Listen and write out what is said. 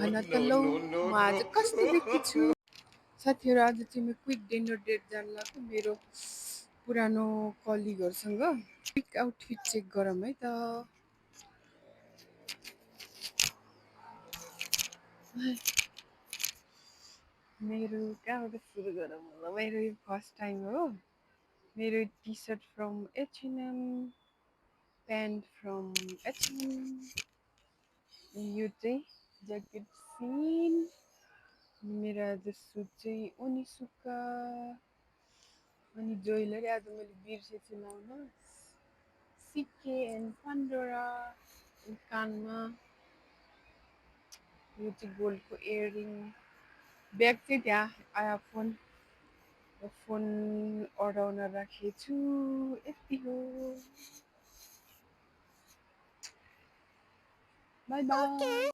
भन त no, लौ no, म no, आज no. कस्तो देखिछु। साथीहरू आज चाहिँ म क्विक डिनर डेट जान लाग्छु मेरो पुरानो कलिगहरूसँग। क्विक आउटफिट चेक गरौँ है त। मेरो कहाँबाट सुरु गरौँ होला। मेरो यो फर्स्ट टाइम हो। मेरो T shirt from H and M, pant from H and M, यो चाहिँ ज्याकेट सिन। मेरो आज सुट चाहिँ ओनिसुका। अनि ज्वेलरी आज मैले बिर्सेछु लाउन, सिके एन्ड पान्डोरा कानमा। यो चाहिँ गोल्डको इयरिङ। ब्याग चाहिँ त्यहाँ फोन अडाउन राखेछु। यति हो। By by.